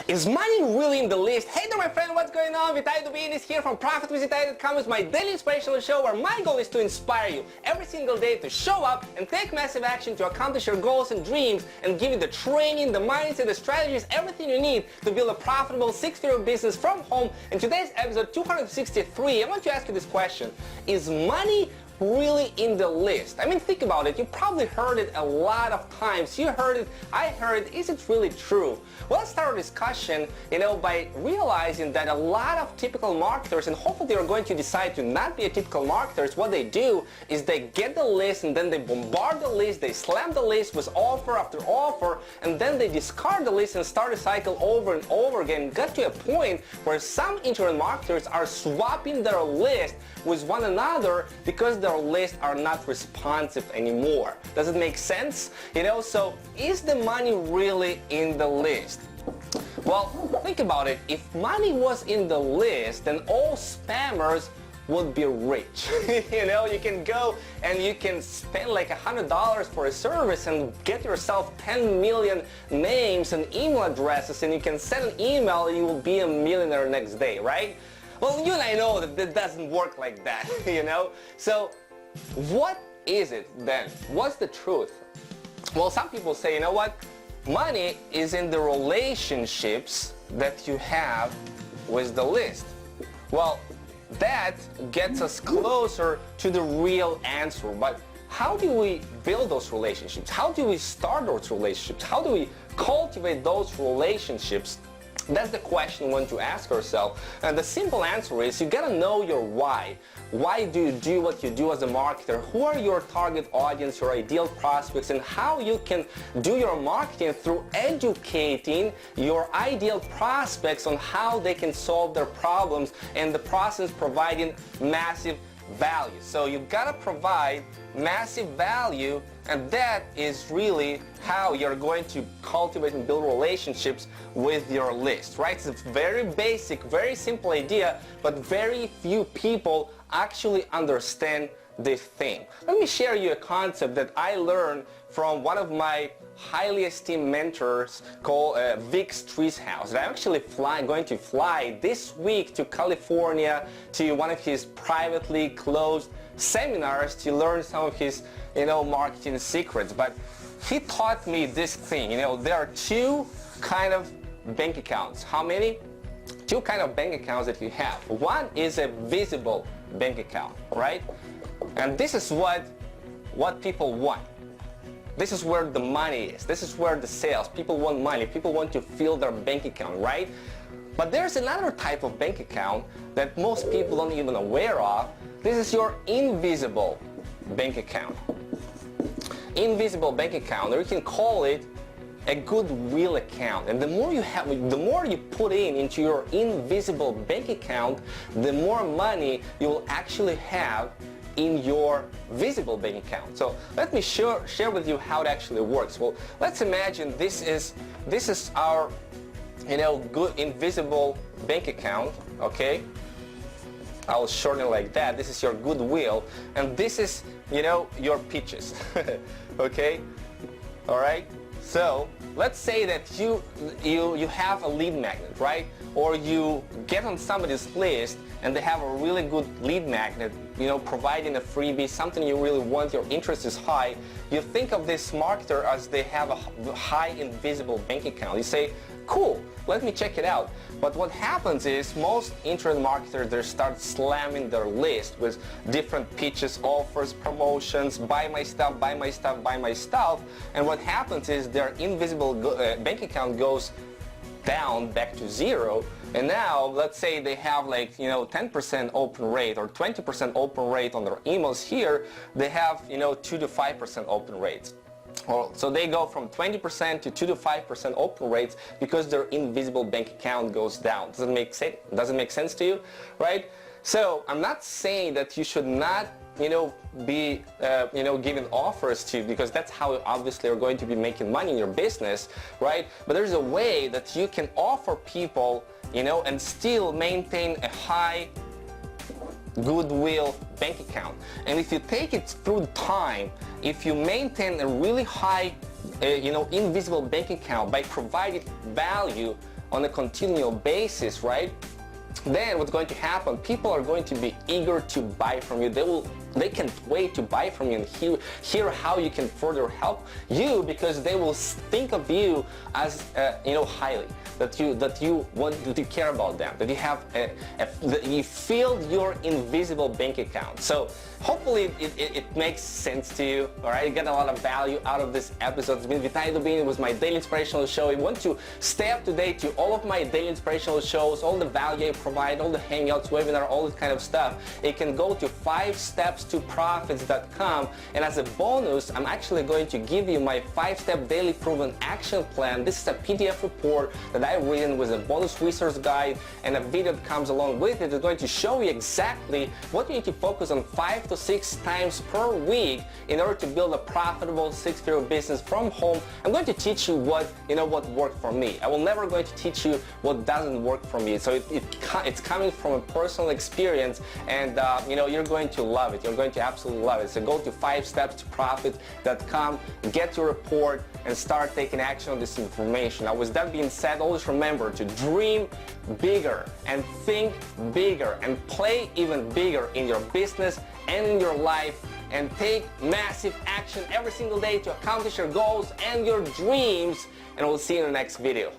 Is money really in the list? Hey there my friend, what's going on? Vitaliy Dubinin is here from ProfitWithVitaliy.com with my daily inspirational show where my goal is to inspire you every single day to show up and take massive action to accomplish your goals and dreams and give you the training, the mindset, the strategies, everything you need to build a profitable six-figure business from home. In today's episode 263, I want to ask you this question. Is money really in the list? I mean, think about it. You probably heard it a lot of times. You heard it, I heard it. Is it really true? Well, let's start our discussion, by realizing that a lot of typical marketers, and hopefully they're going to decide to not be a typical marketers, what they do is they get the list and then they bombard the list, they slam the list with offer after offer, and then they discard the list and start a cycle over and over again. Got to a point where some internet marketers are swapping their list with one another because their lists are not responsive anymore. Does it make sense? So is the money really in the list? Well, think about it. If money was in the list, then all spammers would be rich. You can go and you can spend like $100 for a service and get yourself 10 million names and email addresses, and you can send an email and you will be a millionaire next day, right? Well, you and I know that it doesn't work like that, So what is it then? What's the truth? Well, some people say, you know what? Money is in the relationships that you have with the list. Well, that gets us closer to the real answer. But how do we build those relationships? How do we start those relationships? How do we cultivate those relationships? That's the question we want to ask ourselves. And the simple answer is you gotta know your why. Why do you do what you do as a marketer? Who are your target audience, your ideal prospects, and how you can do your marketing through educating your ideal prospects on how they can solve their problems, and the process providing massive value. So you've got to provide massive value, and that is really how you're going to cultivate and build relationships with your list, right? It's a very basic, very simple idea, but very few people actually understand this thing. Let me share you a concept that I learned from one of my highly esteemed mentors called Vic Streishaus. I'm actually going to fly this week to California to one of his privately closed seminars to learn some of his marketing secrets. But he taught me this thing. There are two kind of bank accounts. How many? Two kind of bank accounts that you have. One is a visible bank account, right? And this is what people want. This is where the money is. This is where the sales. People want money. People want to fill their bank account, right? But there's another type of bank account that most people don't even aware of. This is your invisible bank account. Invisible bank account, or you can call it a goodwill account. And the more you have, the more you put into your invisible bank account, the more money you will actually have in your visible bank account. So let me share with you how it actually works. Well, let's imagine this is our good invisible bank account, okay? I'll shorten it like that. This is your goodwill, and this is your pitches. Okay? All right? So let's say that you have a lead magnet, right? Or you get on somebody's list and they have a really good lead magnet, providing a freebie, something you really want, your interest is high. You think of this marketer as they have a high invisible bank account. You say, cool, let me check it out. But what happens is most internet marketers, they start slamming their list with different pitches, offers, promotions, buy my stuff, buy my stuff, buy my stuff. And what happens is their invisible bank account goes down back to zero. And now let's say they have 10% open rate or 20% open rate on their emails. Here they have 2 to 5% open rates. So they go from 20% to 2 to 5% open rates because their invisible bank account goes down. Does it make sense? Does it make sense to you, right? So I'm not saying that you should not be given offers to, because that's how obviously you're going to be making money in your business, right? But there's a way that you can offer people and still maintain a high goodwill bank account. And if you take it through time, if you maintain a really high invisible bank account by providing value on a continual basis, right? Then what's going to happen, people are going to be eager to buy from you. They can't wait to buy from you and hear how you can further help you, because they will think of you as highly, that you care about them, that you have that you filled your invisible bank account. So hopefully it makes sense to you. All right, you get a lot of value out of this episode. It's been Vitaliy Dubinin. It was my daily inspirational show. If you want to stay up to date to all of my daily inspirational shows, all the value I provide, all the hangouts, webinar, all this kind of stuff, you can go to 5stepsToprofits.com, and as a bonus, I'm actually going to give you my 5-step daily proven action plan. This is a PDF report that I've written with a bonus resource guide and a video that comes along with it. It's going to show you exactly what you need to focus on 5 to 6 times per week in order to build a profitable 6-figure business from home. I'm going to teach you what worked for me. I will never going to teach you what doesn't work for me. So it's coming from a personal experience, and you're going to love it. You're going to absolutely love it. So go to 5stepsToprofit.com, get your report, and start taking action on this information. Now, with that being said, always remember to dream bigger and think bigger and play even bigger in your business and in your life, and take massive action every single day to accomplish your goals and your dreams. And we'll see you in the next video.